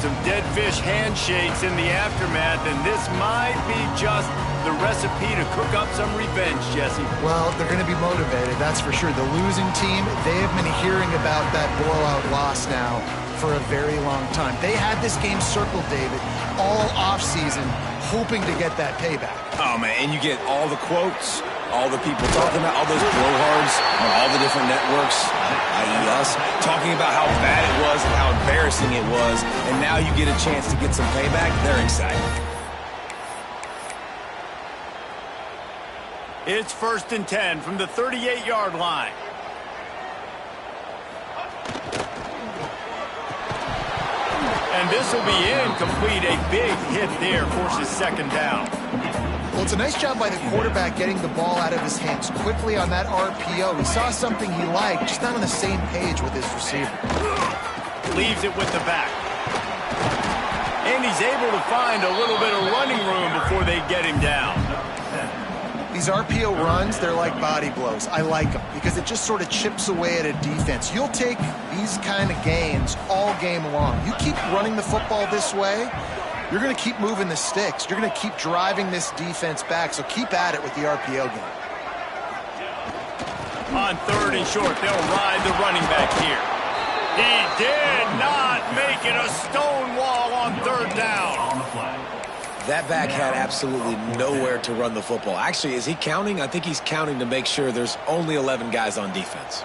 some dead fish handshakes in the aftermath, and this might be just the recipe to cook up some revenge, Jesse. Well, they're going to be motivated, that's for sure. The losing team, they have been hearing about that blowout loss now for a very long time. They had this game circled, David, all offseason, hoping to get that payback. Oh, man, and you get all the quotes, all the people talking about, all those blowhards on all the different networks, i.e. us, talking about how bad it was and how embarrassing it was, and now you get a chance to get some payback. They're excited. It's 1st and 10 from the 38-yard line. And this will be incomplete. A big hit there forces 2nd down. Well, it's a nice job by the quarterback getting the ball out of his hands quickly on that RPO. He saw something he liked, just not on the same page with his receiver. Leaves it with the back. And he's able to find a little bit of running room before they get him down. These RPO runs, they're like body blows. I like them because it just sort of chips away at a defense. You'll take these kind of gains all game long. You keep running the football this way, you're going to keep moving the sticks. You're going to keep driving this defense back, so keep at it with the RPO game. On 3rd and short, they'll ride the running back here. He did not make it a stone wall on 3rd down. On the play. That back had absolutely nowhere to run the football. Actually, is he counting? I think he's counting to make sure there's only 11 guys on defense.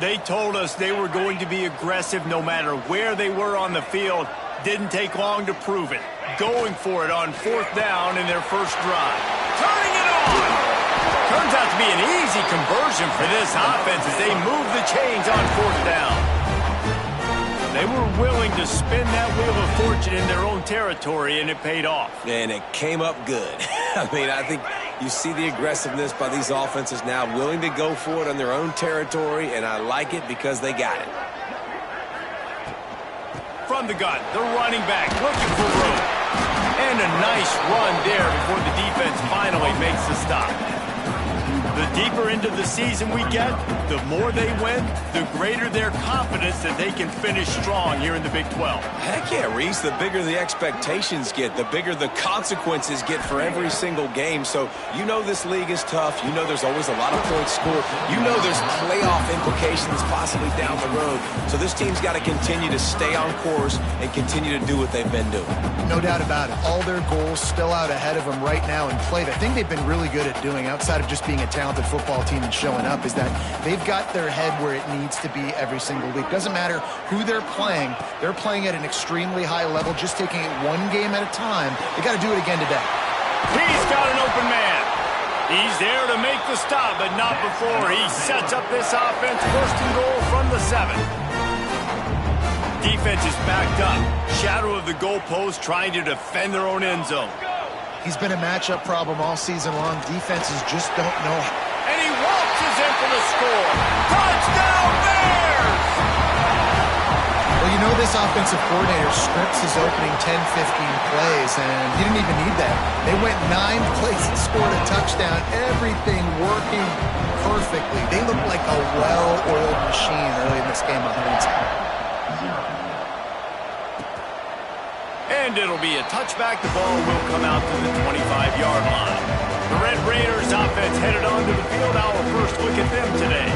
They told us they were going to be aggressive no matter where they were on the field. Didn't take long to prove it. Going for it on 4th down in their first drive. Turning it on! Turns out to be an easy conversion for this offense as they move the chains on 4th down. They were willing to spin that wheel of fortune in their own territory, and it paid off. And it came up good. I mean, I think you see the aggressiveness by these offenses now, willing to go for it on their own territory, and I like it because they got it. From the gun, the running back looking for room. And a nice run there before the defense finally makes the stop. The deeper into the season we get, the more they win, the greater their confidence that they can finish strong here in the Big 12. Heck yeah, Reese, the bigger the expectations get, the bigger the consequences get for every single game. So you know this league is tough. You know there's always a lot of points scored. You know there's playoff implications possibly down the road. So this team's got to continue to stay on course and continue to do what they've been doing. No doubt about it. All their goals still out ahead of them right now in play. The thing they've been really good at doing, outside of just being a talented football team and showing up, is that they've got their head where it needs to be every single week. Doesn't matter who they're playing at an extremely high level, just taking it one game at a time. They got to do it again today. He's got an open man. He's there to make the stop, but not before he sets up this offense. 1st and goal from the 7. Defense is backed up. Shadow of the goalpost, trying to defend their own end zone. He's been a matchup problem all season long. Defenses just don't know. And he waltzes in for the score. Touchdown Bears! Well, you know this offensive coordinator scripts his opening 10, 15 plays, and he didn't even need that. They went 9 plays and scored a touchdown. Everything working perfectly. They look like a well-oiled machine early in this game on the inside. And it'll be a touchback. The ball will come out to the 25-yard line. The Red Raiders offense headed onto the field. Our first look at them today.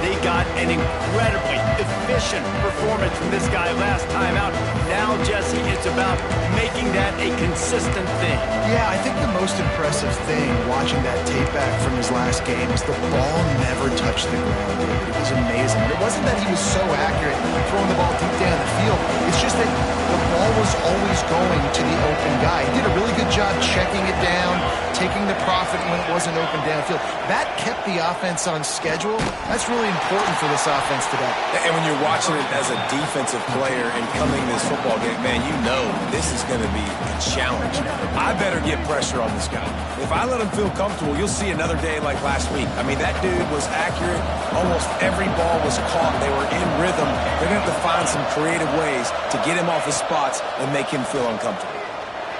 They got an incredibly efficient performance from this guy last time out. Now, Jesse, it's about making that a consistent thing. Yeah, I think the most impressive thing watching that tape back from his last game is the ball never touched the ground, David. It was amazing. And it wasn't that he was so accurate throwing the ball deep down the field. It's just that the ball was always going to the open guy. He did a really good job checking it down, taking the profit when it wasn't open downfield. That kept the offense on schedule. That's really important for this offense today. And when you're watching it as a defensive player and coming this football game, man, you know this is going to be a challenge. I better get pressure on this guy. If I let him feel comfortable, you'll see another day like last week. I mean, that dude was accurate. Almost every ball was caught. They were in rhythm. They're going to have to find some creative ways to get him off his spots and make him feel uncomfortable.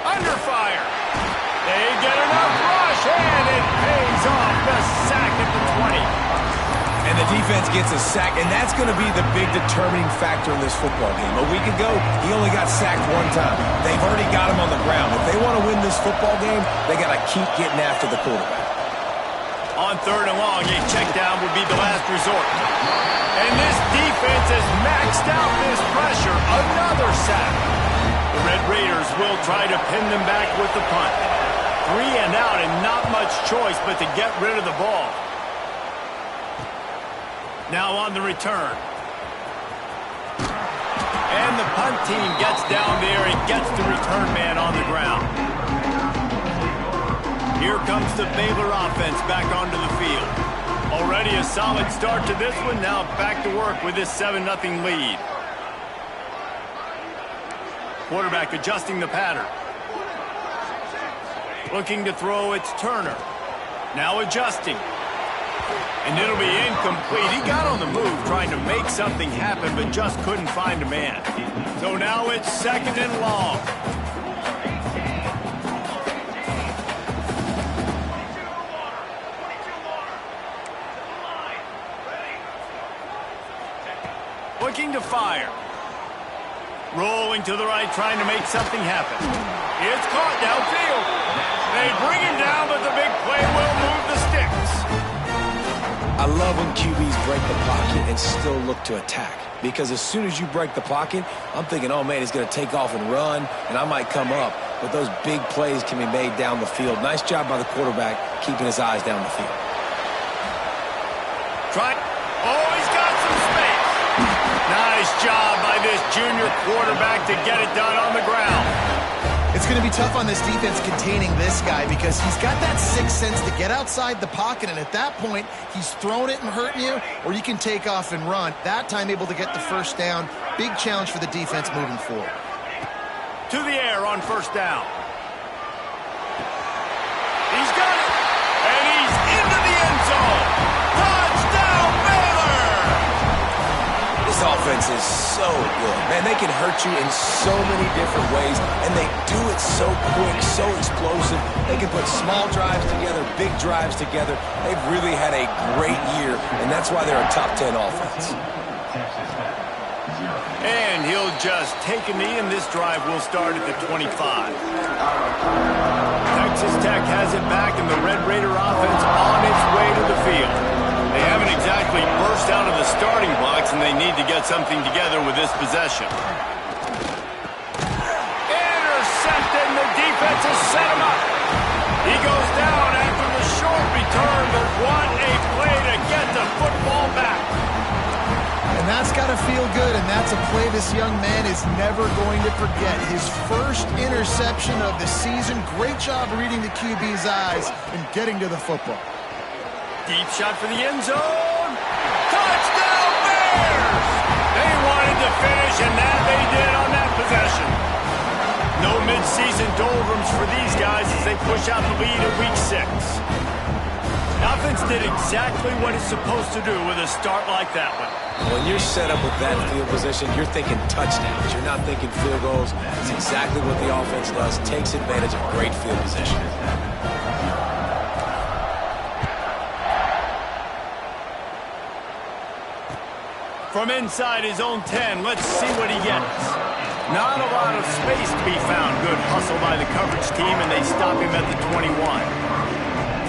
Under fire. They get enough rush, and it pays off. The sack at the 20. And the defense gets a sack, and that's going to be the big determining factor in this football game. A week ago, he only got sacked one time. They've already got him on the ground. If they want to win this football game, they got to keep getting after the quarterback. On 3rd and long, a check down would be the last resort. And this defense has maxed out this pressure. Another sack. The Red Raiders will try to pin them back with the punt. 3 and out and not much choice but to get rid of the ball. Now on the return. And the punt team gets down there and gets the return man on the ground. Here comes the Baylor offense back onto the field. Already a solid start to this one. Now back to work with this 7-0 lead. Quarterback adjusting the pattern. Looking to throw, it's Turner. Now adjusting. And it'll be incomplete. He got on the move trying to make something happen, but just couldn't find a man. So now it's 2nd and long. Looking to fire. Rolling to the right, trying to make something happen. It's caught downfield. They bring him down, but the big play will move the sticks. I love when QBs break the pocket and still look to attack. Because as soon as you break the pocket, I'm thinking, oh, man, he's going to take off and run, and I might come up. But those big plays can be made down the field. Nice job by the quarterback keeping his eyes down the field. Try. Oh, he's got some space. Nice job by this junior quarterback to get it done on the ground. It's going to be tough on this defense containing this guy because he's got that sixth sense to get outside the pocket, and at that point, he's throwing it and hurting you, or you can take off and run. That time able to get the first down. Big challenge for the defense moving forward. To the air on 1st down. He's got it, and he's into the end zone. Touchdown, Baylor! This offense is so good. Man, they can hurt you in so many different ways, and they do it so quick, so explosive. They can put small drives together, big drives together. They've really had a great year, and that's why they're a top 10 offense. And he'll just take a knee, and this drive will start at the 25. Texas Tech has it back, and the Red Raider offense on its way to the field. They haven't exactly burst out of the starting blocks, and they need to get something together with this possession. Intercepted, and the defense has set him up. He goes down after the short return, but what a play to get the football back. And that's got to feel good, and that's a play this young man is never going to forget. His first interception of the season. Great job reading the QB's eyes and getting to the football. Deep shot for the end zone. Touchdown, Bears! They wanted to finish, and that they did on that possession. No midseason doldrums for these guys as they push out the lead in Week 6. The offense did exactly what it's supposed to do with a start like that one. When you're set up with that field position, you're thinking touchdowns. You're not thinking field goals. It's exactly what the offense does. Takes advantage of great field position. From inside his own 10, let's see what he gets. Not a lot of space to be found. Good hustle by the coverage team, and they stop him at the 21.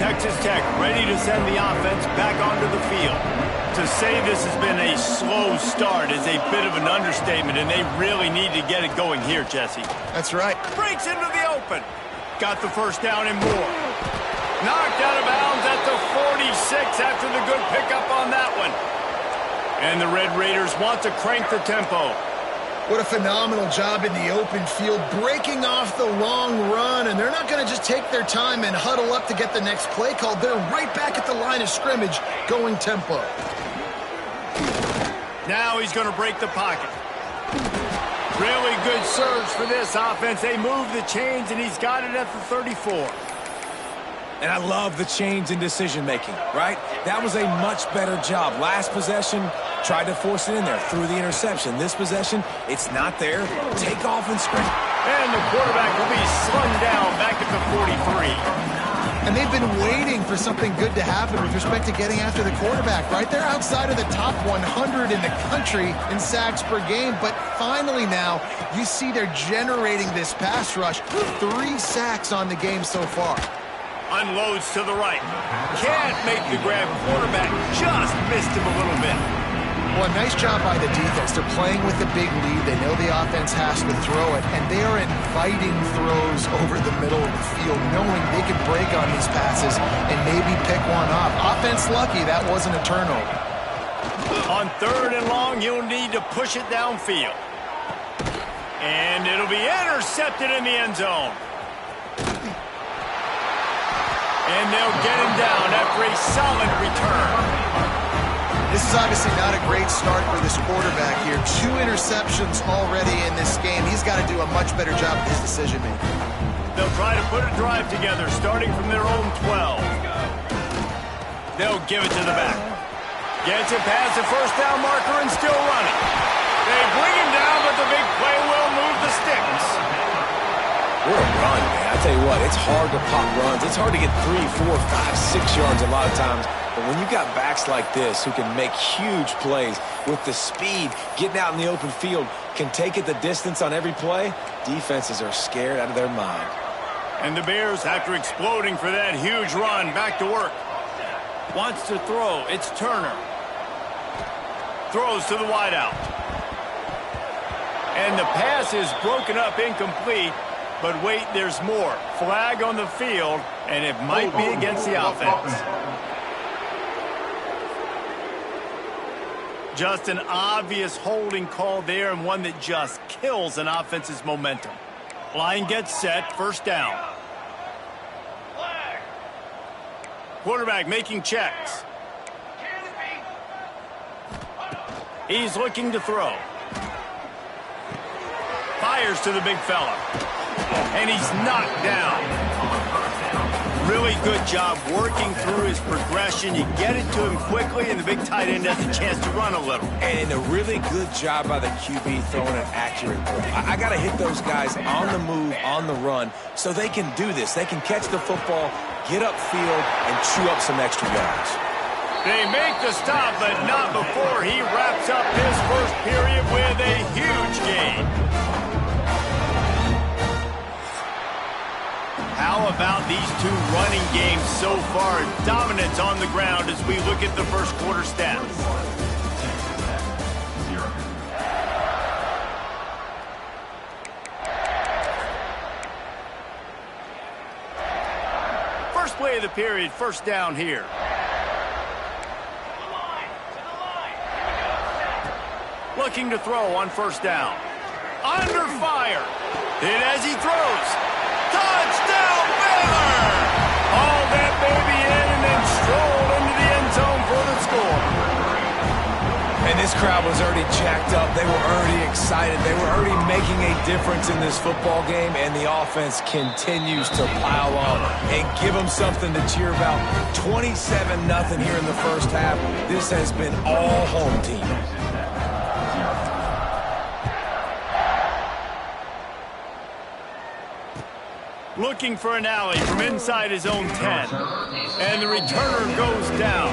Texas Tech ready to send the offense back onto the field. To say this has been a slow start is a bit of an understatement, and they really need to get it going here, Jesse. That's right. Breaks into the open. Got the first down and more. Knocked out of bounds at the 46 after the good pickup on that one. And the Red Raiders want to crank the tempo. What a phenomenal job in the open field, breaking off the long run, and they're not going to just take their time and huddle up to get the next play called. They're right back at the line of scrimmage, going tempo. Now he's going to break the pocket. Really good surge for this offense. They move the chains, and he's got it at the 34. And I love the change in decision-making, right? That was a much better job. Last possession, tried to force it in there, threw the interception. This possession, it's not there. Take off and sprint. And the quarterback will be slung down back at the 43. And they've been waiting for something good to happen with respect to getting after the quarterback, right? They're outside of the top 100 in the country in sacks per game, but finally now you see they're generating this pass rush. 3 sacks on the game so far. Unloads to the right. Can't make the grab. Quarterback just missed him a little bit. Well, nice job by the defense. They're playing with a big lead. They know the offense has to throw it, and they are inviting throws over the middle of the field, knowing they could break on these passes and maybe pick one off. Offense lucky that wasn't a turnover. On 3rd and long, you'll need to push it downfield. And it'll be intercepted in the end zone. And they'll get him down after a solid return. This is obviously not a great start for this quarterback here. 2 interceptions already in this game. He's got to do a much better job of his decision-making. They'll try to put a drive together, starting from their own 12. They'll give it to the back. Gets it past the first down marker and still running. They bring him down, but the big play will move the sticks. What a run, man. I tell you what, it's hard to pop runs. It's hard to get 3, 4, 5, 6 yards a lot of times. But when you got backs like this who can make huge plays with the speed, getting out in the open field, can take it the distance on every play, defenses are scared out of their mind. And the Bears, after exploding for that huge run, back to work. Wants to throw. It's Turner. Throws to the wideout. And the pass is broken up, incomplete. But wait, there's more. Flag on the field, and it might be against the offense. Just an obvious holding call there, and one that just kills an offense's momentum. Line gets set, first down. Quarterback making checks. He's looking to throw. Fires to the big fella. And he's knocked down. Really good job working through his progression. You get it to him quickly, and the big tight end has a chance to run a little. And a really good job by the QB throwing an accurate throw. I got to hit those guys on the move, on the run, so they can do this. They can catch the football, get upfield, and chew up some extra yards. They make the stop, but not before he wraps up his first period with a huge gain. How about these 2 running games so far? Dominance on the ground as we look at the first quarter stats. First play of the period, first down here. Looking to throw on first down. Under fire. Hit as he throws. Touchdown, Baylor! All that baby in and then strolled into the end zone for the score. And this crowd was already jacked up. They were already excited. They were already making a difference in this football game, and the offense continues to pile on and give them something to cheer about. 27-0 here in the first half. This has been all home team. Looking for an alley from inside his own 10. And the returner goes down.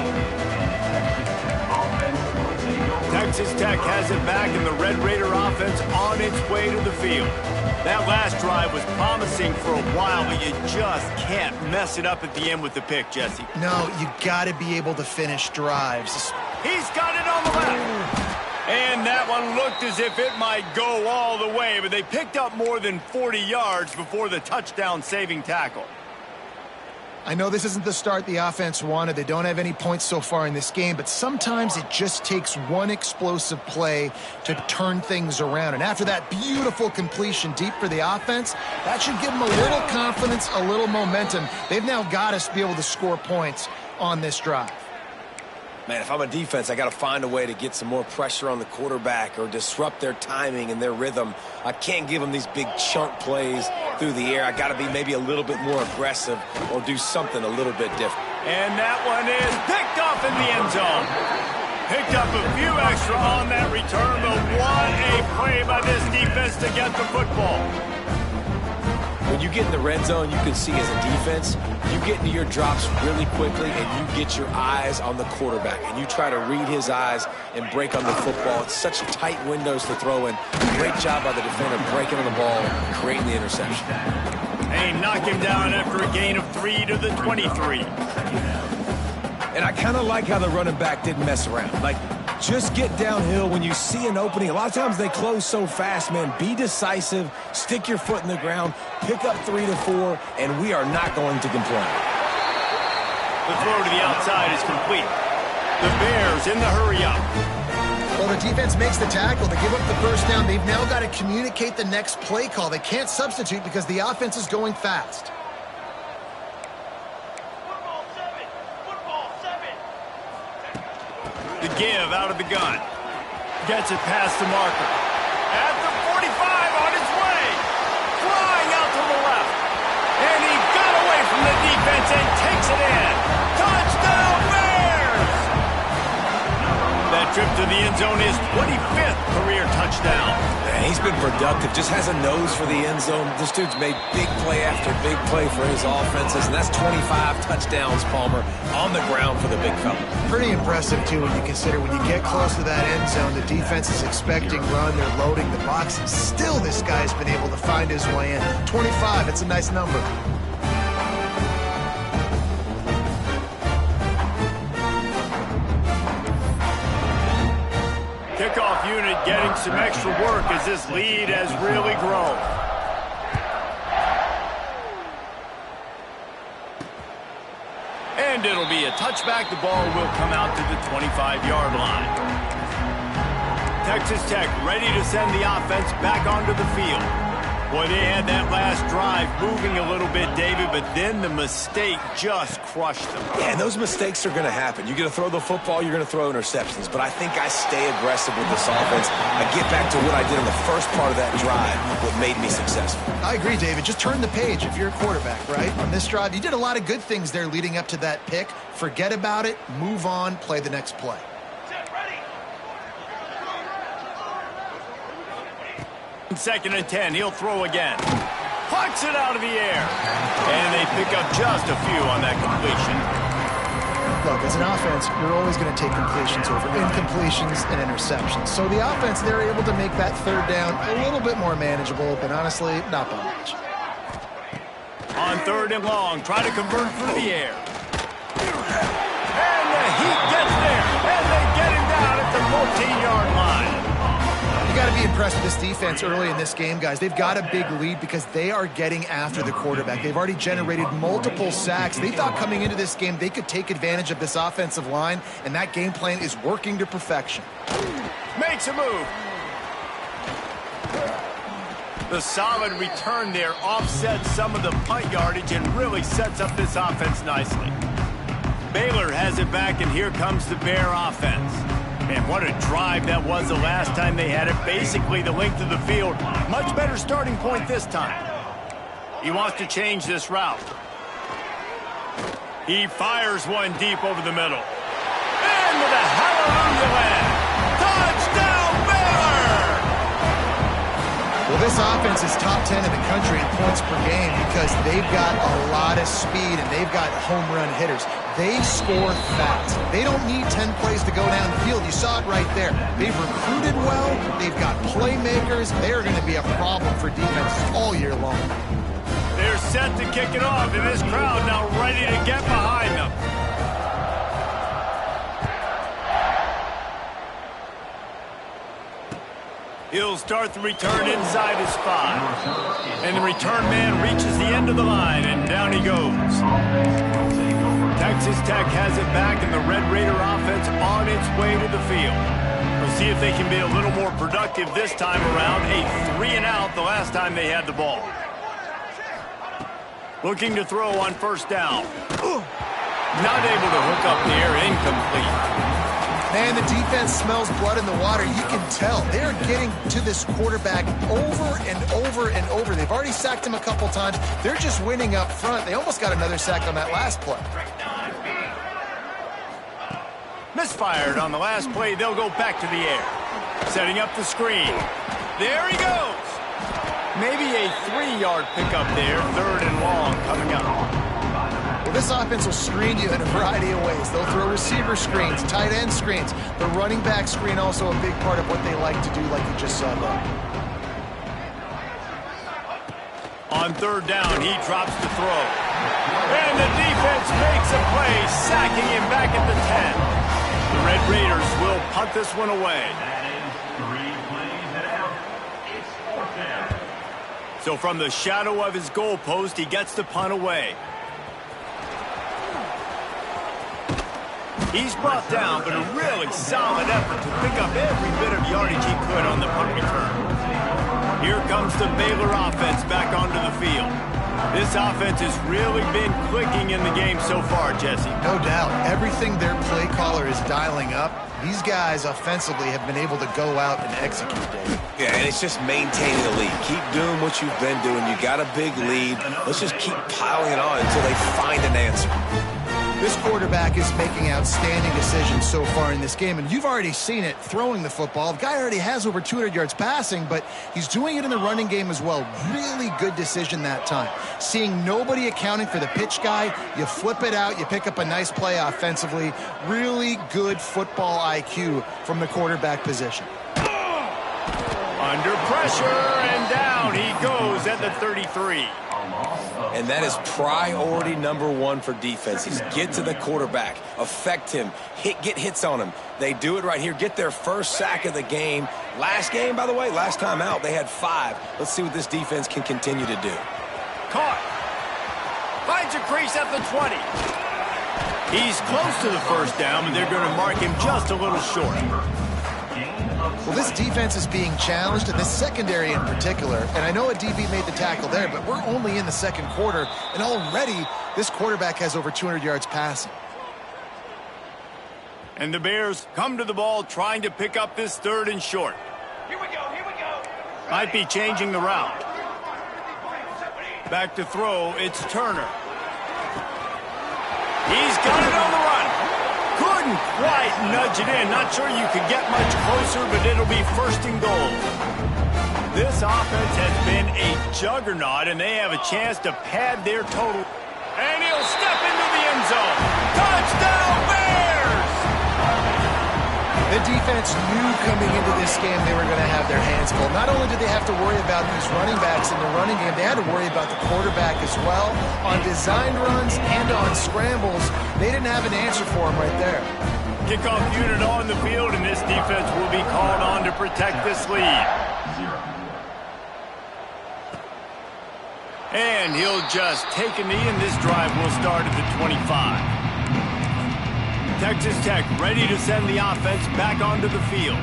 Texas Tech has it back, and the Red Raider offense on its way to the field. That last drive was promising for a while, but you just can't mess it up at the end with the pick, Jesse. No, you got to be able to finish drives. He's got it on the left. And that one looked as if it might go all the way, but they picked up more than 40 yards before the touchdown-saving tackle. I know this isn't the start the offense wanted. They don't have any points so far in this game, but sometimes it just takes one explosive play to turn things around. And after that beautiful completion deep for the offense, that should give them a little confidence, a little momentum. They've now got us to be able to score points on this drive. Man, if I'm a defense, I got to find a way to get some more pressure on the quarterback or disrupt their timing and their rhythm. I can't give them these big chunk plays through the air. I got to be maybe a little bit more aggressive or do something a little bit different. And that one is picked up in the end zone. Picked up a few extra on that return, but what a play by this defense to get the football. When you get in the red zone, you can see as a defense, you get into your drops really quickly and you get your eyes on the quarterback and you try to read his eyes and break on the football. It's such tight windows to throw in. Great job by the defender breaking on the ball, creating the interception. They knock him down after a gain of 3 to the 23. And I kind of like how the running back didn't mess around. Like, just get downhill when you see an opening. A lot of times they close so fast, man. Be decisive, stick your foot in the ground, pick up 3 to 4, and we are not going to complain. The throw to the outside is complete. The Bears in the hurry up. Well, the defense makes the tackle. They give up the first down. They've now got to communicate the next play call. They can't substitute because the offense is going fast. The give out of the gun. Gets it past the marker. At the 45 on his way. Flying out to the left. And he got away from the defense and takes it in. Touchdown Bears! That trip to the end zone is 25th career touchdown. Man, he's been productive. Just has a nose for the end zone. This dude's made big play after big play for his offenses, and that's 25 touchdowns, Palmer, on the ground for the big fella. Pretty impressive, too, when you consider when you get close to that end zone, the defense is expecting run, they're loading the box. Still, this guy's been able to find his way in. 25, it's a nice number. Kickoff unit getting some extra work as this lead has really grown. And it'll be a touchback. The ball will come out to the 25-yard line. Texas Tech ready to send the offense back onto the field. Boy, they had that last drive moving a little bit, David, but then the mistake just crushed them. Yeah, and those mistakes are going to happen. You're going to throw the football, you're going to throw interceptions. But I think I stay aggressive with this offense. I get back to what I did in the first part of that drive, what made me successful. I agree, David. Just turn the page if you're a quarterback, right? On this drive, you did a lot of good things there leading up to that pick. Forget about it, move on, play the next play. Second and 10, he'll throw again. Plucks it out of the air. And they pick up just a few on that completion. Look, as an offense, you're always going to take completions over incompletions and interceptions. So the offense, they're able to make that third down a little bit more manageable, but honestly, not by much. On third and long, try to convert through the air. And the Heat gets there. And they get him down at the 14-yard line. You got to be impressed with this defense early in this game, guys. They've got a big lead because they are getting after the quarterback. They've already generated multiple sacks. They thought coming into this game they could take advantage of this offensive line, and that game plan is working to perfection. Makes a move. The solid return there offsets some of the punt yardage and really sets up this offense nicely. Baylor has it back, and here comes the Bear offense. Man, what a drive that was the last time they had it. Basically the length of the field. Much better starting point this time. He wants to change this route. He fires one deep over the middle. And with a hallelujah land. Touchdown, Baylor! Well, this offense is top 10 in the country in points per game because they've got a lot of speed and they've got home run hitters. They score fast. They don't need 10 plays to go downfield. You saw it right there. They've recruited well. They've got playmakers. They're going to be a problem for defenses all year long. They're set to kick it off, and this crowd now ready to get behind them. He'll start the return inside his 5. And the return man reaches the end of the line, and down he goes. Texas Tech has it back, and the Red Raider offense on its way to the field. We'll see if they can be a little more productive this time around. A 3-and-out the last time they had the ball. Looking to throw on first down. Not able to hook up there, incomplete. Man, the defense smells blood in the water. You can tell. They're getting to this quarterback over and over and over. They've already sacked him a couple times. They're just winning up front. They almost got another sack on that last play. Misfired on the last play. They'll go back to the air. Setting up the screen. There he goes. Maybe a 3-yard pickup there, 3rd and long coming up. Well, this offense will screen you in a variety of ways. They'll throw receiver screens, tight end screens. The running back screen also a big part of what they like to do, like you just saw there. On 3rd down, he drops the throw. And the defense makes a play, sacking him back at the 10. The Red Raiders will punt this one away. So from the shadow of his goalpost, he gets the punt away. He's brought down, but a really solid effort to pick up every bit of yardage he could on the punt return. Here comes the Baylor offense back onto the field. This offense has really been clicking in the game so far, Jesse. No doubt. Everything their play caller is dialing up, these guys offensively have been able to go out and execute, Dave. Yeah, and it's just maintaining the lead. Keep doing what you've been doing. You got a big lead. Let's just keep piling it on until they find an answer. This quarterback is making outstanding decisions so far in this game, and you've already seen it throwing the football. The guy already has over 200 yards passing, but he's doing it in the running game as well. Really good decision that time. Seeing nobody accounting for the pitch guy, you flip it out, you pick up a nice play offensively. Really good football IQ from the quarterback position. Under pressure, and down he goes at the 33. And that is priority #1 for defenses. Get to the quarterback, affect him, get hits on him. They do it right here. Get their first sack of the game. Last game, by the way, last time out, they had 5. Let's see what this defense can continue to do. Caught. Finds a crease at the 20. He's close to the first down, and they're going to mark him just a little short. Well, this defense is being challenged, and this secondary in particular. And I know a DB made the tackle there, but we're only in the second quarter, and already this quarterback has over 200 yards passing. And the Bears come to the ball trying to pick up this 3rd and short. Here we go. Might be changing the route. Back to throw, it's Turner. He's got it on the run. Couldn't quite nudge it in. Not sure you could get much closer, but it'll be 1st and goal. This offense has been a juggernaut, and they have a chance to pad their total. And he'll step into the end zone. Touchdown, Bears! The defense knew coming into this game they were going to have their hands full. Not only did they have to worry about these running backs in the running game, they had to worry about the quarterback as well. On designed runs and on scrambles, they didn't have an answer for him right there. Kickoff unit on the field, and this defense will be called on to protect this lead. And he'll just take a knee, and this drive will start at the 25. Texas Tech ready to send the offense back onto the field.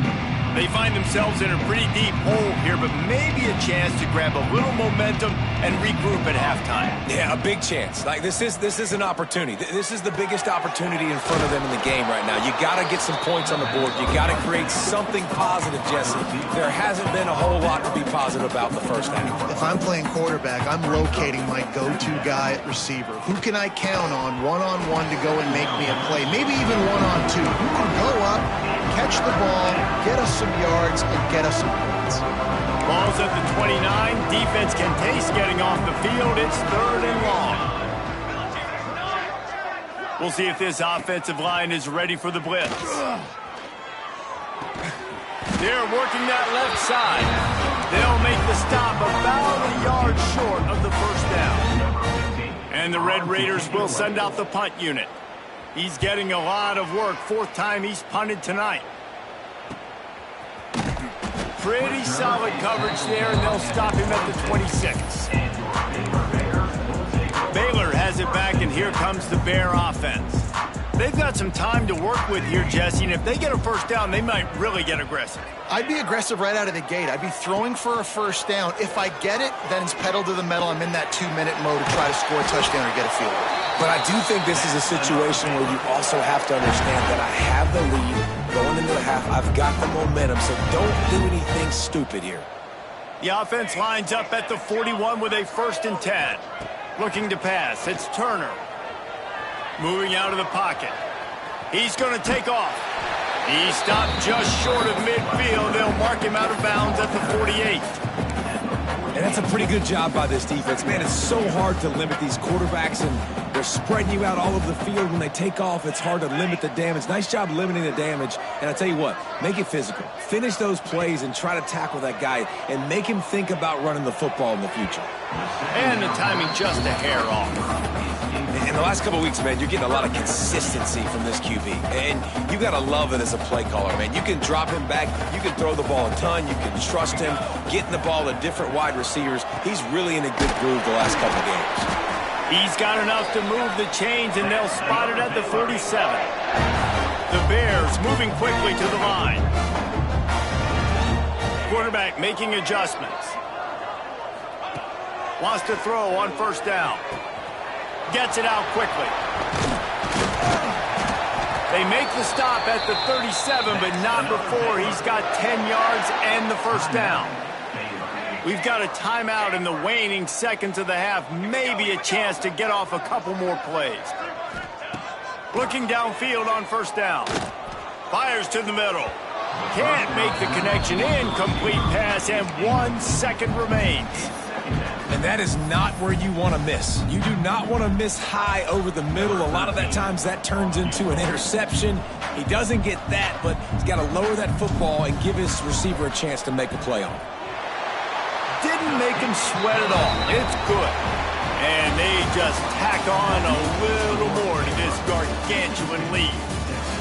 They find themselves in a pretty deep hole here, but maybe a chance to grab a little momentum and regroup at halftime. Yeah, a big chance. Like this is an opportunity. This is the biggest opportunity in front of them in the game right now. You got to get some points on the board. You got to create something positive, Jesse. There hasn't been a whole lot to be positive about in the first half. If I'm playing quarterback, I'm locating my go-to guy at receiver. Who can I count on one-on-one to go and make me a play? Maybe even one-on-two. Who can go up, catch the ball, get us some yards, and get us some points. Ball's at the 29. Defense can taste getting off the field. It's 3rd and long. We'll see if this offensive line is ready for the blitz. They're working that left side. They'll make the stop about a yard short of the first down. And the Red Raiders will send out the punt unit. He's getting a lot of work. 4th time he's punted tonight. Pretty solid coverage there, and they'll stop him at the 26. Baylor has it back, and here comes the Bear offense. They've got some time to work with here, Jesse, and if they get a first down, they might really get aggressive. I'd be aggressive right out of the gate. I'd be throwing for a first down. If I get it, then it's pedal to the metal. I'm in that 2-minute mode to try to score a touchdown or get a field goal. But I do think this is a situation where you also have to understand that I have the lead going into the half. I've got the momentum, so don't do anything stupid here. The offense lines up at the 41 with a 1st and 10. Looking to pass. It's Turner. Moving out of the pocket. He's going to take off. He stopped just short of midfield. They'll mark him out of bounds at the 48. And that's a pretty good job by this defense. Man, it's so hard to limit these quarterbacks, and they're spreading you out all over the field. When they take off, it's hard to limit the damage. Nice job limiting the damage. And I tell you what, make it physical. Finish those plays and try to tackle that guy and make him think about running the football in the future. And the timing just a hair off. In the last couple of weeks, man, you're getting a lot of consistency from this QB. And you got to love it as a play caller, man. You can drop him back. You can throw the ball a ton. You can trust him, getting the ball to different wide receivers. He's really in a good groove the last couple of games. He's got enough to move the chains, and they'll spot it at the 37. The Bears moving quickly to the line. Quarterback making adjustments. Wants to throw on first down. Gets it out quickly. They make the stop at the 37, but not before he's got 10 yards and the first down. We've got a timeout in the waning seconds of the half. Maybe a chance to get off a couple more plays. Looking downfield on first down. Fires to the middle. Can't make the connection. Incomplete pass, and 1 second remains. And that is not where you want to miss. You do not want to miss high over the middle. A lot of that times that turns into an interception. He doesn't get that, but he's got to lower that football and give his receiver a chance to make a play on it. Didn't make him sweat at all. It's good. And they just tack on a little more to this gargantuan lead.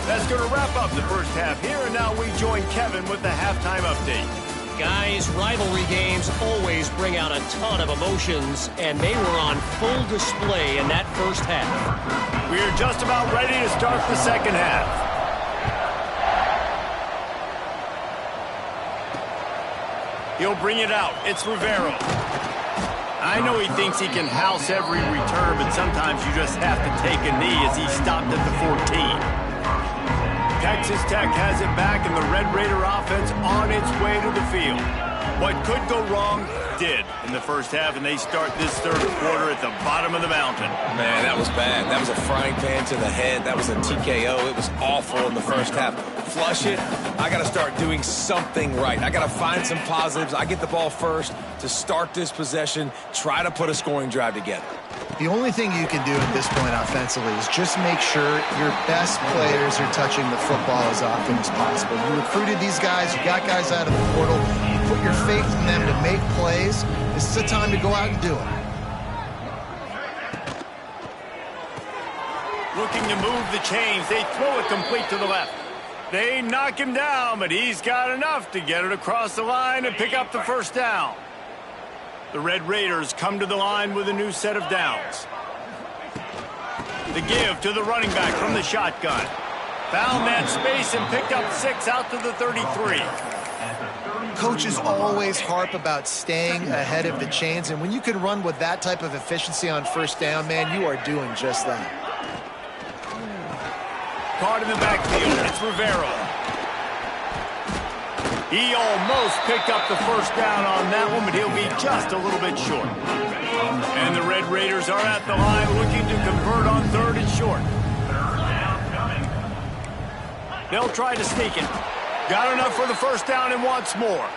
That's going to wrap up the first half here, and now we join Kevin with the halftime update. Guys, rivalry games always bring out a ton of emotions, and they were on full display in that first half. We're just about ready to start the second half. He'll bring it out. It's Rivero. I know he thinks he can house every return, but sometimes you just have to take a knee as he stopped at the 14. Texas Tech has it back, and the Red Raider offense on its way to the field. What could go wrong did in the first half, and they start this third quarter at the bottom of the mountain. Man, that was bad. That was a frying pan to the head. That was a TKO. It was awful in the first half. Flush it. I got to start doing something right. I got to find some positives. I get the ball first to start this possession, try to put a scoring drive together. The only thing you can do at this point offensively is just make sure your best players are touching the football as often as possible. You recruited these guys. You got guys out of the portal. You put your faith in them to make plays. This is a time to go out and do it. Looking to move the chains. They throw it complete to the left. They knock him down, but he's got enough to get it across the line and pick up the first down. The Red Raiders come to the line with a new set of downs. The give to the running back from the shotgun. Found that space and picked up 6 out to the 33. Coaches always harp about staying ahead of the chains, and when you can run with that type of efficiency on first down, man, you are doing just that. Caught in the backfield, it's Rivero. He almost picked up the first down on that one, but he'll be just a little bit short. And the Red Raiders are at the line looking to convert on third and short. They'll try to sneak it. Got enough for the first down and wants more.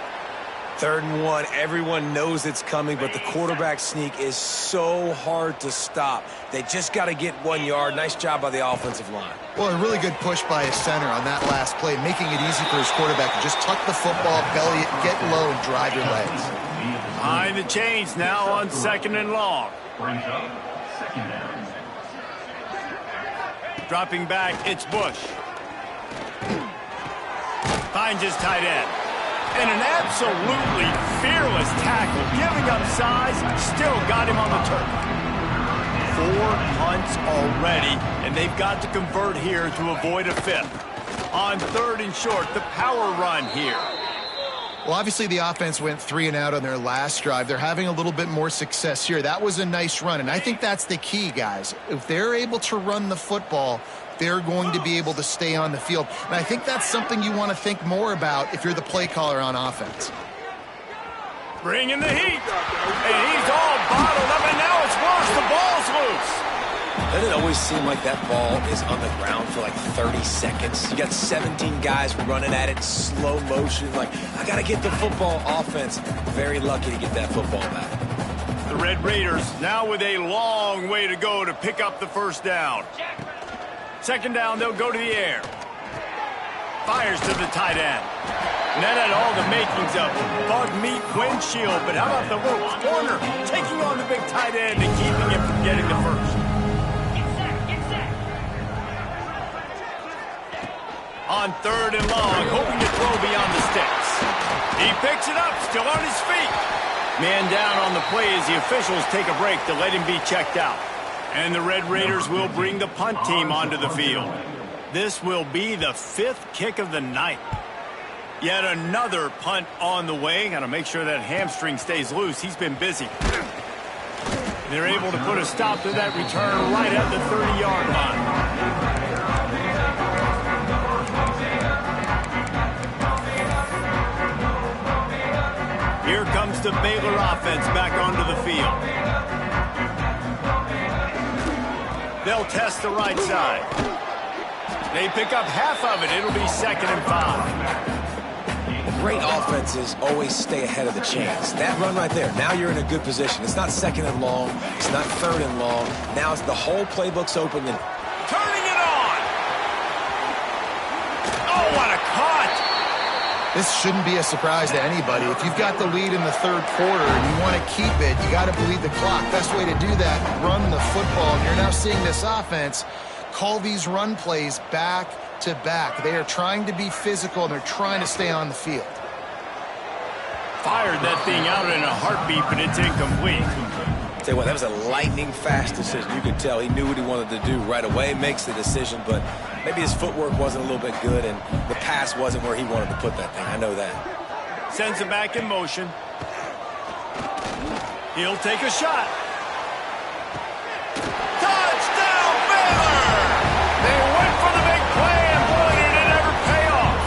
3rd and 1, everyone knows it's coming, but the quarterback sneak is so hard to stop. They just got to get 1 yard. Nice job by the offensive line. Well, a really good push by his center on that last play, making it easy for his quarterback to just tuck the football, belly it, get low, and drive your legs. Behind the chains now on 2nd and long. Dropping back, it's Bush. Finds his tight end. And an absolutely fearless tackle, giving up size, still got him on the turf. 4 punts already, and they've got to convert here to avoid a 5th. On 3rd and short, the power run here. Well, obviously the offense went 3 and out on their last drive. They're having a little bit more success here. That was a nice run, and I think that's the key, guys. If they're able to run the football, they're going to be able to stay on the field. And I think that's something you want to think more about if you're the play caller on offense. Bringing the heat. And he's all bottled up, and now it's worse. The ball's loose. Doesn't it always seem like that ball is on the ground for like 30 seconds? You got 17 guys running at it, slow motion. Like, I got to get the football. Offense, very lucky to get that football back. The Red Raiders now with a long way to go to pick up the first down. Second down, they'll go to the air. Fires to the tight end. And that had all the makings of bug meat windshield, but how about the little corner taking on the big tight end and keeping him from getting the first? On third and long, hoping to throw beyond the sticks. He picks it up, still on his feet. Man down on the play as the officials take a break to let him be checked out. And the Red Raiders will bring the punt team onto the field. This will be the 5th kick of the night. Yet another punt on the way. Got to make sure that hamstring stays loose. He's been busy. They're able to put a stop to that return right at the 30-yard line. Here comes the Baylor offense back onto the field. They'll test the right side. They pick up half of it. It'll be 2nd and 5. Great offenses always stay ahead of the chains. That run right there, now you're in a good position. It's not 2nd and long. It's not 3rd and long. Now it's the whole playbook's open. And turning it on. Oh, what a cut. This shouldn't be a surprise to anybody. If you've got the lead in the 3rd quarter and you want to keep it, you got to bleed the clock. Best way to do that, run the football. And you're now seeing this offense call these run plays back to back. They are trying to be physical, and they're trying to stay on the field. Fired that thing out in a heartbeat, but it's incomplete. Tell you what, that was a lightning-fast decision. You could tell he knew what he wanted to do right away, makes the decision, but maybe his footwork wasn't a little bit good, and the pass wasn't where he wanted to put that thing. I know that. Sends it back in motion. He'll take a shot. Touchdown, Baylor! They went for the big play, and boy, did it ever pay off.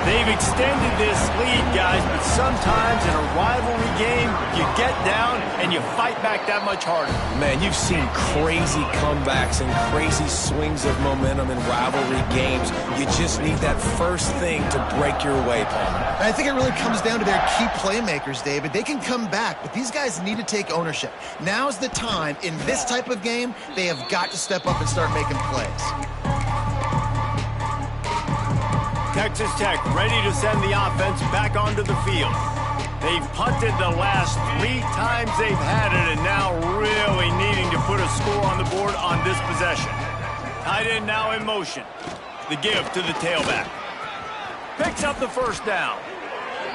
They've extended this lead, guys, but sometimes in a rivalry game, you get down and you fight back that much harder. Man, you've seen crazy comebacks and crazy swings of momentum in rivalry games. You just need that first thing to break your way, Paul. I think it really comes down to their key playmakers, David. They can come back, but these guys need to take ownership. Now's the time. In this type of game, they have got to step up and start making plays. Texas Tech ready to send the offense back onto the field. They've punted the last 3 times they've had it, and now really needing to put a score on the board on this possession. Tight end now in motion. The give to the tailback. Picks up the first down.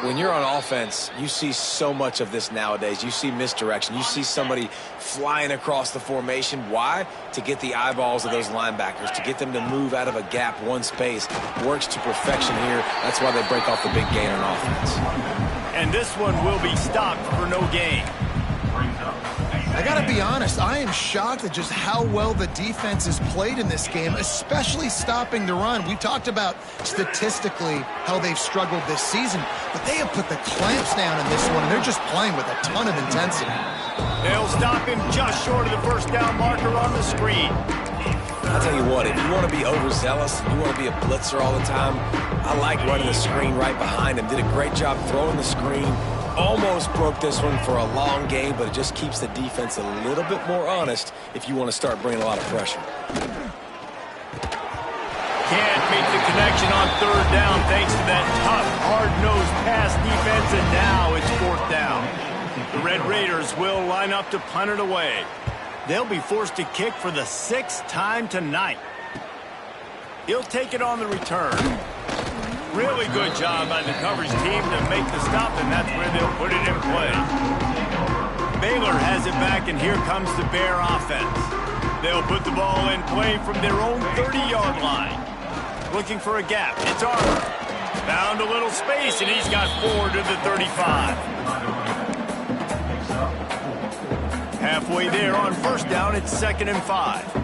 When you're on offense, you see so much of this nowadays. You see misdirection. You see somebody flying across the formation. Why? To get the eyeballs of those linebackers, to get them to move out of a gap, one space. Works to perfection here. That's why they break off the big gain on offense. And this one will be stopped for no gain. I got to be honest, I am shocked at just how well the defense has played in this game, especially stopping the run. We talked about statistically how they've struggled this season, but they have put the clamps down in this one, and they're just playing with a ton of intensity. They'll stop him just short of the first down marker on the screen. I'll tell you what, if you want to be overzealous, you want to be a blitzer all the time, I like running the screen right behind him. Did a great job throwing the screen. Almost broke this one for a long game, but it just keeps the defense a little bit more honest if you want to start bringing a lot of pressure. Can't make the connection on third down thanks to that tough, hard-nosed pass defense, and now it's 4th down. The Red Raiders will line up to punt it away. They'll be forced to kick for the 6th time tonight. He'll take it on the return. Really good job by the coverage team to make the stop, and that's where they'll put it in play. Baylor has it back, and here comes the Bear offense. They'll put the ball in play from their own 30-yard line. Looking for a gap. It's Armour. Found a little space, and he's got 4 to the 35. Halfway there on first down, it's 2nd and 5.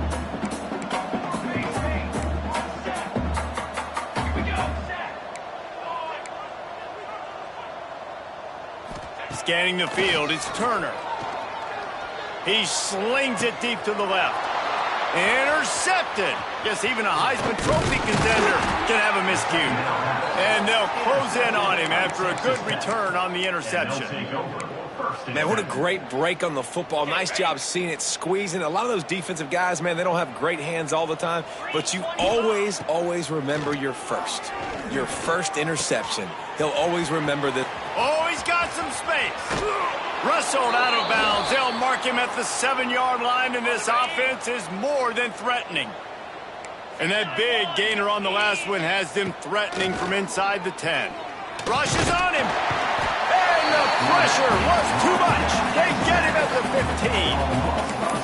Scanning the field, it's Turner. He slings it deep to the left. Intercepted. Guess even a Heisman Trophy contender can have a miscue. And they'll close in on him after a good return on the interception. Man, what a great break on the football. Nice job seeing it, squeezing. A lot of those defensive guys, man, they don't have great hands all the time, but you always, always remember your first interception. He'll always remember that. Oh, he's got some space. Wrestled out of bounds. They'll mark him at the 7-yard line, and this offense is more than threatening. And that big gainer on the last one has them threatening from inside the 10. Rushes on him. And the pressure was too much. They get him at the 15.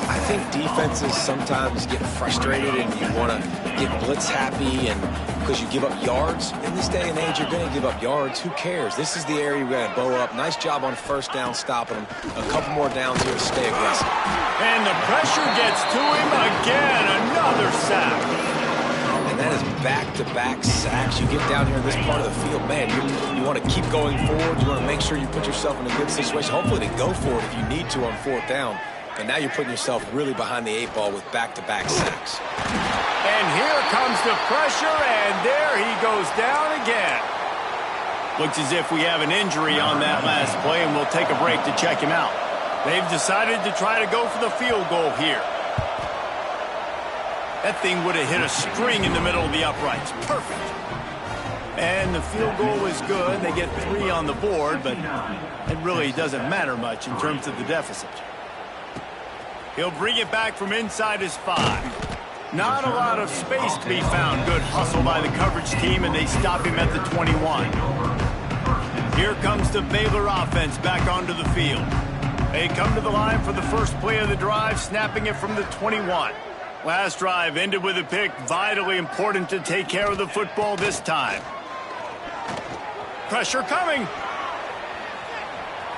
I think defenses sometimes get frustrated and you want to get blitz happy and because you give up yards. In this day and age, you're going to give up yards. Who cares? This is the area we're going to bow up. Nice job on first down stopping them. A couple more downs here to stay aggressive. And the pressure gets to him again. Another sack. And that is back-to-back sacks. You get down here in this part of the field, man, you want to keep going forward. You want to make sure you put yourself in a good situation. Hopefully they go for it if you need to on fourth down. But now you're putting yourself really behind the 8 ball with back-to-back sacks. And here comes the pressure, and there he goes down again. Looks as if we have an injury on that last play, and we'll take a break to check him out. They've decided to try to go for the field goal here. That thing would have hit a string in the middle of the uprights. Perfect. And the field goal is good. They get 3 on the board, but it really doesn't matter much in terms of the deficit. He'll bring it back from inside his 5. Not a lot of space to be found. Good hustle by the coverage team, and they stop him at the 21. Here comes the Baylor offense back onto the field. They come to the line for the first play of the drive, snapping it from the 21. Last drive ended with a pick. Vitally important to take care of the football this time. Pressure coming.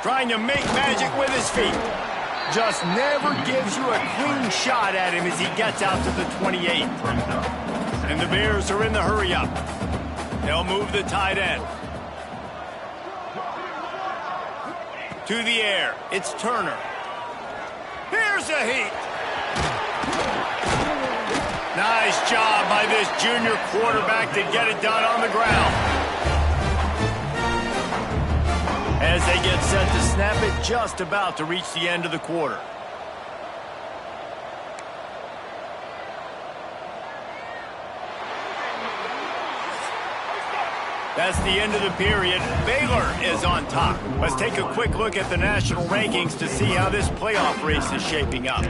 Trying to make magic with his feet. Just never gives you a clean shot at him as he gets out to the 28. And the Bears are in the hurry-up. They'll move the tight end. To the air. It's Turner. Here's a heat. Nice job by this junior quarterback to get it done on the ground. As they get set to snap it, just about to reach the end of the quarter. That's the end of the period. Baylor is on top. Let's take a quick look at the national rankings to see how this playoff race is shaping up.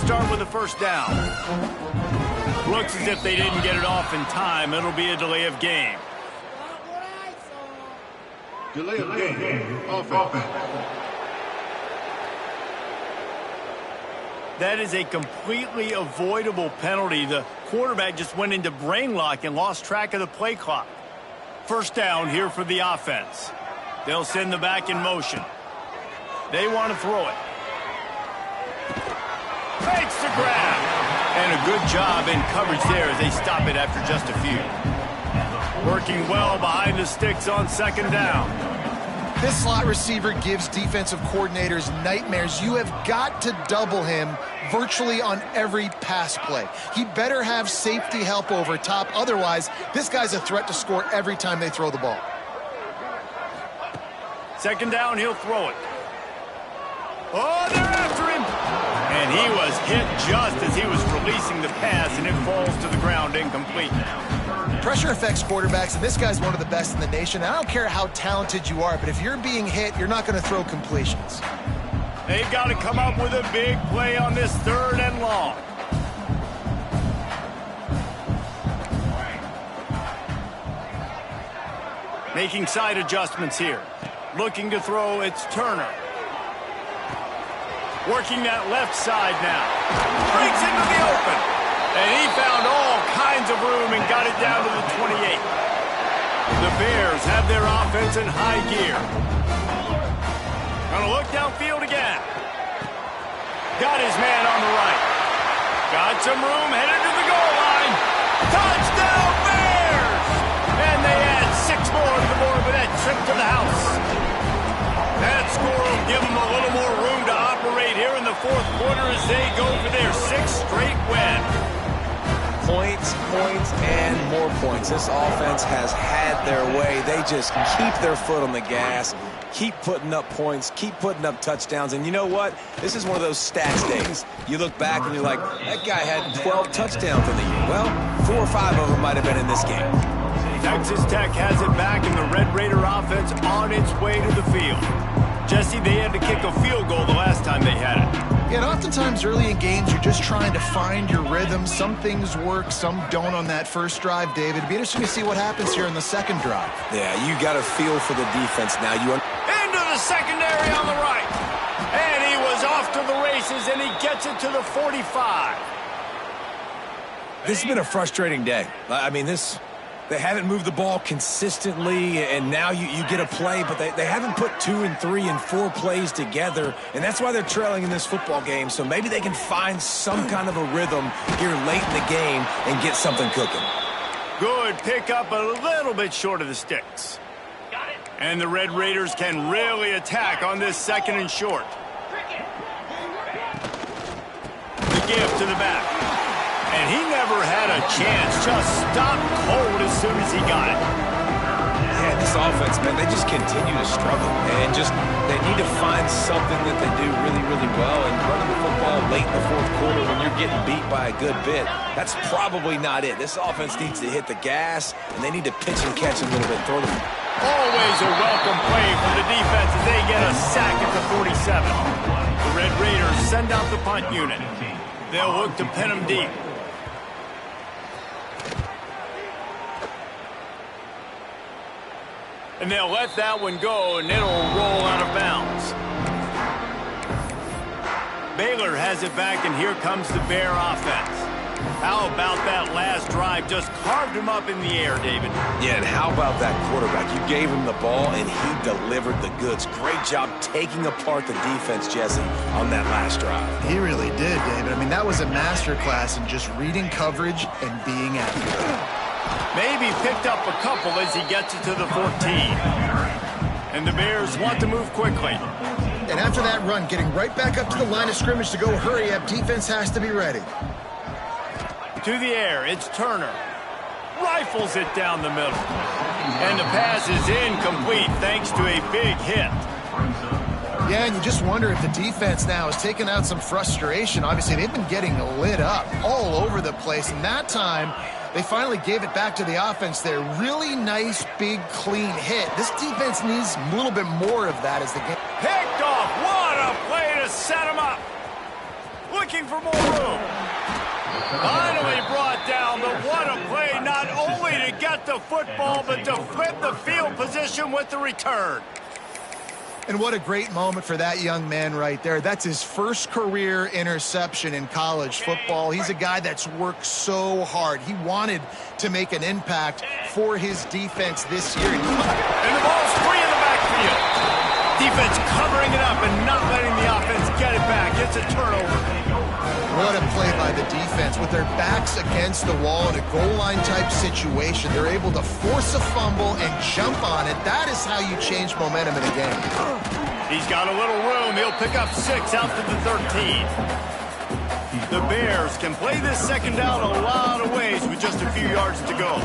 Start with the first down. Looks as if they didn't get it off in time. It'll be a delay of game. Delay of game. Offense. That is a completely avoidable penalty. The quarterback just went into brain lock and lost track of the play clock. First down here for the offense. They'll send the back in motion. They want to throw it. Fakes the grab. And a good job in coverage there as they stop it after just a few. Working well behind the sticks on second down. This slot receiver gives defensive coordinators nightmares. You have got to double him virtually on every pass play. He better have safety help over top. Otherwise, this guy's a threat to score every time they throw the ball. Second down, he'll throw it. Oh, they're after him. And he was hit just as he was releasing the pass, and it falls to the ground incomplete. Pressure affects quarterbacks, and this guy's one of the best in the nation. I don't care how talented you are, but if you're being hit, you're not going to throw completions. They've got to come up with a big play on this 3rd and long. Making side adjustments here. Looking to throw, it's Turner. Working that left side now. Breaks into the open. And he found all kinds of room and got it down to the 28. The Bears have their offense in high gear. Gonna look downfield again. got his man on the right. Got some room, headed to the goal line. Touchdown, Bears! And they add 6 more to the board with that trip to the house. That score will give them a little more room to operate here in the fourth quarter as they go for their 6th straight win. Points, and more points. This offense has had their way. They just keep their foot on the gas, keep putting up points, keep putting up touchdowns. And you know what? This is one of those stats days. You look back and you're like, that guy had 12 touchdowns in the year. Well, 4 or 5 of them might have been in this game. Texas Tech has it back, and the Red Raider offense on its way to the field. Jesse, they had to kick a field goal the last time they had it. Yeah, and oftentimes early in games, you're just trying to find your rhythm. Some things work, some don't on that first drive, David. It'd be interesting to see what happens here in the second drive. Yeah, you got to feel for the defense now. Into the secondary on the right. And he was off to the races, and he gets it to the 45. This has been a frustrating day. I mean, they haven't moved the ball consistently, and now you get a play, but they haven't put 2 and 3 and 4 plays together, and that's why they're trailing in this football game. So maybe they can find some kind of a rhythm here late in the game and get something cooking. Good pickup, a little bit short of the sticks. And the Red Raiders can really attack on this 2nd and short. The give to the back. And he never had a chance. Just stopped cold as soon as he got it. Yeah, this offense, man, they just continue to struggle. And they need to find something that they do really, really well. And running the football late in the fourth quarter when you're getting beat by a good bit, that's probably not it. This offense needs to hit the gas, and they need to pitch and catch a little bit. Throw them. Always a welcome play from the defense as they get a sack at the 47. The Red Raiders send out the punt unit. They'll look to pin them deep. And they'll let that one go, and it'll roll out of bounds. Baylor has it back, and here comes the Bear offense. How about that last drive? Just carved him up in the air, David. Yeah, and how about that quarterback? You gave him the ball, and he delivered the goods. Great job taking apart the defense, Jesse, on that last drive. He really did, David. I mean, that was a masterclass in just reading coverage and being accurate. Maybe picked up a couple as he gets it to the 14. And the Bears want to move quickly. And after that run, getting right back up to the line of scrimmage to go hurry up, defense has to be ready. To the air, it's Turner. Rifles it down the middle. And the pass is incomplete thanks to a big hit. Yeah, and you just wonder if the defense now has taken out some frustration. Obviously, they've been getting lit up all over the place. And that time, they finally gave it back to the offense there. Really nice, big, clean hit. This defense needs a little bit more of that as the game. Picked off. What a play to set him up. Looking for more room. Finally brought down, but what a play, not only to get the football, but to flip the field position with the return. And what a great moment for that young man right there. That's his first career interception in college football. He's a guy that's worked so hard. He wanted to make an impact for his defense this year. And the ball's free in the backfield. Defense covering it up and not letting the offense get it back. It's a turnover. What a play by the defense. With their backs against the wall in a goal line type situation, they're able to force a fumble and jump on it. That is how you change momentum in a game. He's got a little room. He'll pick up 6 out to the 13. The Bears can play this second down a lot of ways with just a few yards to go.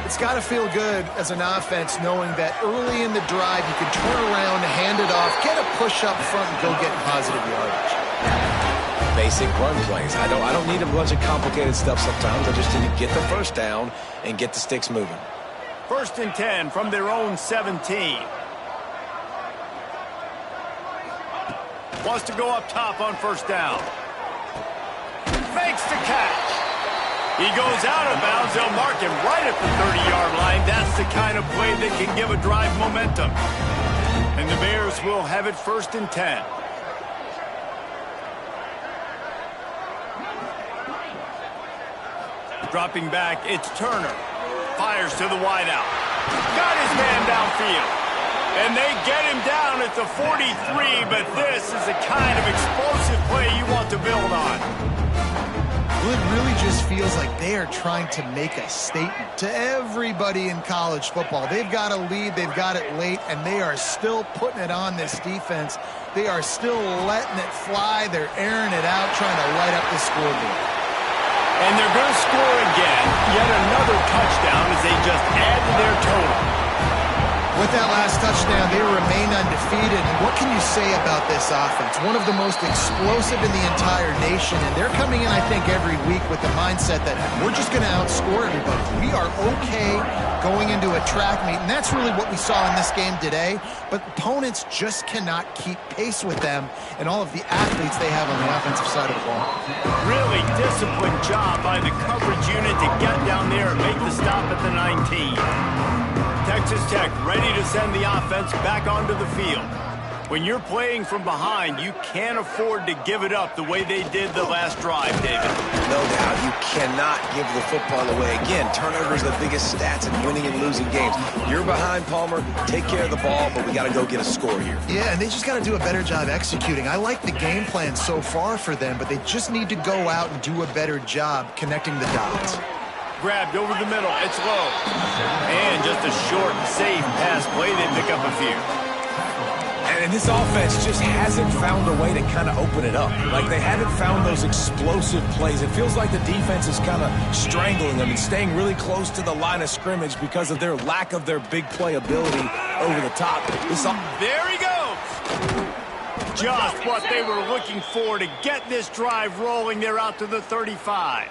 It's got to feel good as an offense knowing that early in the drive you can turn around, hand it off, get a push up front, and go get positive yardage. Basic run plays. I don't need a bunch of complicated stuff sometimes. I just need to get the first down and get the sticks moving. 1st and 10 from their own 17. Wants to go up top on 1st down. Fakes the catch. He goes out of bounds. They'll mark him right at the 30-yard line. That's the kind of play that can give a drive momentum. And the Bears will have it 1st and 10. Dropping back, it's Turner. Fires to the wideout. Got his man downfield. And they get him down at the 43, but this is the kind of explosive play you want to Well, it really just feels like they are trying to make a statement to everybody in college football. They've got a lead, they've got it late, and they are still putting it on this defense. They are still letting it fly. They're airing it out, trying to light up the scoreboard. And they're going to score again. Yet another touchdown as they just add to their total. With that last touchdown, they remain undefeated. And what can you say about this offense? One of the most explosive in the entire nation. And they're coming in, I think, every week with the mindset that we're just going to outscore everybody. We are okay going into a track meet. And that's really what we saw in this game today. But opponents just cannot keep pace with them and all of the athletes they have on the offensive side of the ball. Really disciplined job by the coverage unit to get down there and make the stop at the 19. Texas Tech ready to send the offense back onto the field. When you're playing from behind, you can't afford to give it up the way they did the last drive, David. No doubt. You cannot give the football away. Again, turnovers are the biggest stats in winning and losing games. You're behind, Palmer. Take care of the ball, but we got to go get a score here. Yeah, and they just got to do a better job executing. I like the game plan so far for them, but they just need to go out and do a better job connecting the dots. Grabbed over the middle. It's low. And just a short, safe pass play. They pick up a few. And this offense just hasn't found a way to kind of open it up. Like, they haven't found those explosive plays. It feels like the defense is kind of strangling them and staying really close to the line of scrimmage because of their lack of their big play ability over the top. There he goes. Just what they were looking for to get this drive rolling. They're out to the 35.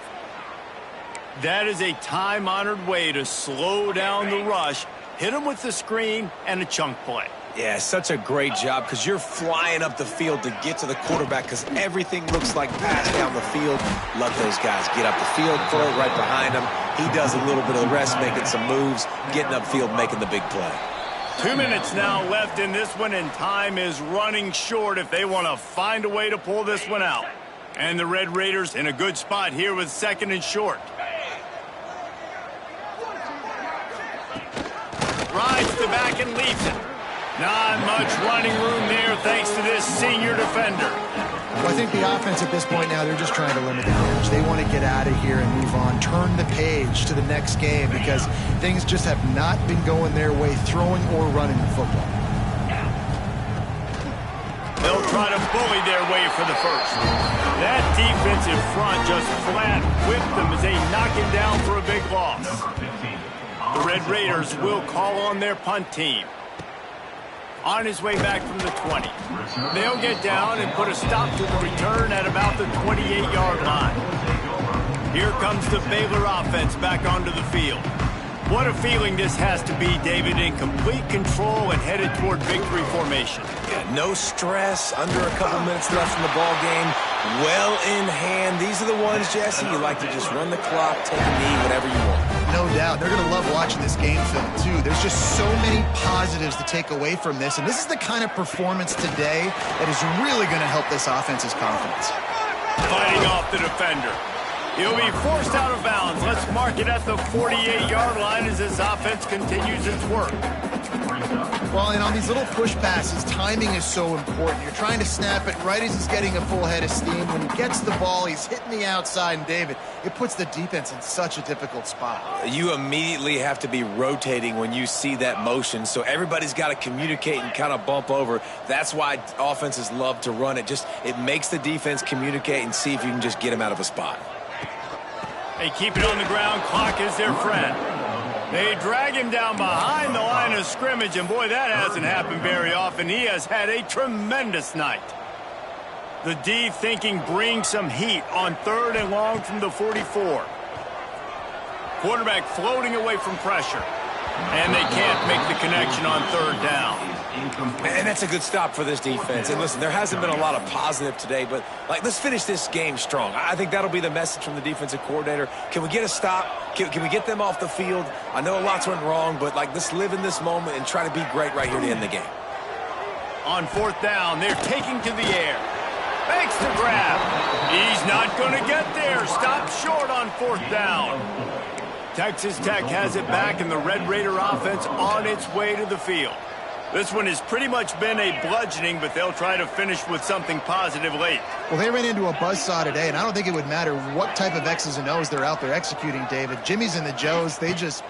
That is a time-honored way to slow down the rush, hit them with the screen, and a chunk play. Yeah, such a great job because you're flying up the field to get to the quarterback because everything looks like pass down the field. Let those guys get up the field, throw it right behind him. He does a little bit of the rest, making some moves, getting upfield, making the big play. 2 minutes now left in this one, and time is running short if they want to find a way to pull this one out. And the Red Raiders in a good spot here with 2nd and short. Rides the back and leaves it. Not much running room there thanks to this senior defender. Well, I think the offense at this point now, they're just trying to limit the damage. They want to get out of here and move on, turn the page to the next game because things just have not been going their way, throwing or running the football. They'll try to bully their way for the first. That defensive front just flat whipped them as they knock him down for a big loss. The Red Raiders will call on their punt team. On his way back from the 20. They'll get down and put a stop to the return at about the 28-yard line. Here comes the Baylor offense back onto the field. What a feeling this has to be, David, in complete control and headed toward victory formation. Yeah, no stress, under a couple minutes left in the ball game, well in hand. These are the ones, Jesse, you like to just run the clock, take a knee, whatever you want. No doubt. They're going to love watching this game film, too. There's just so many positives to take away from this, and this is the kind of performance today that is really going to help this offense's confidence. Fighting off the defender. He'll be forced out of bounds. Let's mark it at the 48-yard line as this offense continues its work. Well, and on these little push passes, timing is so important. You're trying to snap it right as he's getting a full head of steam. When he gets the ball, he's hitting the outside, and David, it puts the defense in such a difficult spot. You immediately have to be rotating when you see that motion, so everybody's got to communicate and kind of bump over. That's why offenses love to run it. It makes the defense communicate and see if you can just get him out of a spot. They keep it on the ground. Clock is their friend. They drag him down behind the line of scrimmage, and boy, that hasn't happened very often. He has had a tremendous night. The D thinking bring some heat on 3rd and long from the 44. Quarterback floating away from pressure, and they can't make the connection on 3rd down. And that's a good stop for this defense. And listen, there hasn't been a lot of positive today, but let's finish this game strong. I think that'll be the message from the defensive coordinator. Can we get a stop? Can we get them off the field? I know lots went wrong, but let's live in this moment and try to be great right here to end the game. On 4th down, they're taking to the air. Makes the grab. He's not going to get there. Stop short on 4th down. Texas Tech has it back, and the Red Raider offense on its way to the field. This one has pretty much been a bludgeoning, but they'll try to finish with something positive late. Well, they ran into a buzzsaw today, and I don't think it would matter what type of X's and O's they're out there executing, David. Jimmy's and the Joes, they're just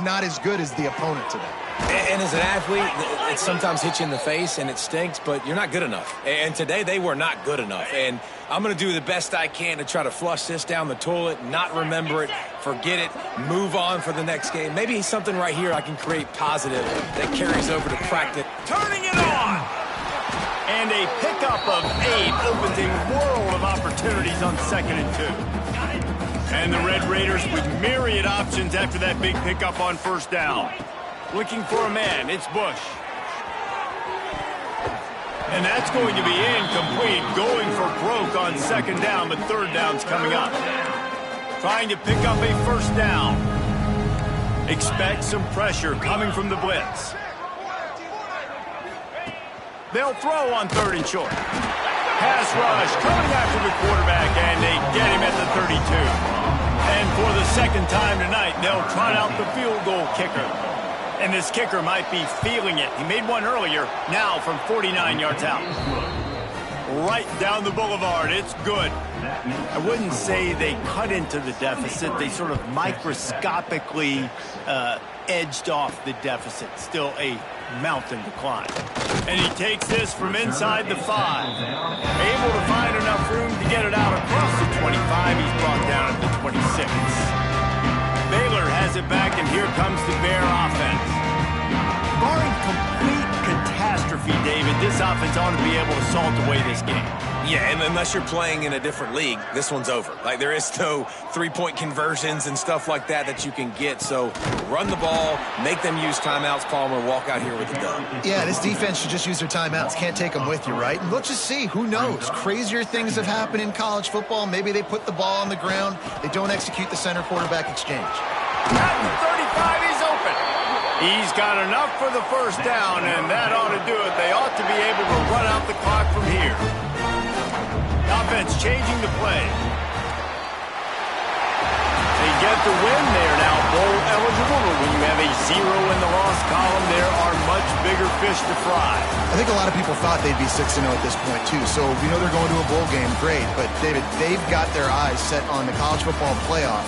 not as good as the opponent today. And as an athlete, it sometimes hits you in the face and it stinks, but you're not good enough. And today they were not good enough. And I'm going to do the best I can to try to flush this down the toilet, not remember it, forget it, move on for the next game. Maybe something right here I can create positive that carries over to practice. Turning it on! And a pickup of 8 opens a world of opportunities on 2nd and 2. And the Red Raiders with myriad options after that big pickup on 1st down. Looking for a man, it's Bush. And that's going to be incomplete, going for broke on 2nd down, but 3rd down's coming up. Trying to pick up a 1st down. Expect some pressure coming from the blitz. They'll throw on 3rd and short. Pass rush coming after the quarterback, and they get him at the 32. And for the 2nd time tonight, they'll trot out the field goal kicker. And this kicker might be feeling it. He made one earlier, now from 49 yards out. Right down the boulevard, it's good. I wouldn't say they cut into the deficit. They sort of microscopically edged off the deficit. Still a mountain to climb. And he takes this from inside the 5. Able to find enough room to get it out across the 25. He's brought down at the 26. Baylor has it back, and here comes the Bear offense. Barring complete catastrophe, David, this offense ought to be able to salt away this game. Yeah, and unless you're playing in a different league, this one's over. Like, there is no three-point conversions and stuff like that you can get. So run the ball, make them use timeouts, Palmer, walk out here with the dub. Yeah, this defense should just use their timeouts. Can't take them with you, right? And let's just see. Who knows? Crazier things have happened in college football. Maybe they put the ball on the ground. They don't execute the center quarterback exchange. At the 35, he's open. He's got enough for the 1st down, and that ought to do it. They ought to be able to run out the clock from here. Offense changing the play. They get the win. They are now bowl eligible, but when you have a 0 in the loss column, there are much bigger fish to fry. I think a lot of people thought they'd be 6-0 at this point, too. So we know they're going to a bowl game. Great. But, David, they've got their eyes set on the college football playoff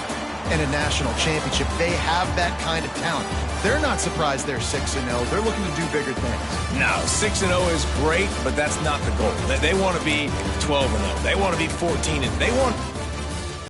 and a national championship. They have that kind of talent. They're not surprised they're 6-0. They're looking to do bigger things. No, 6-0 is great, but that's not the goal. They want to be 12-0. They want to be 14-0. They want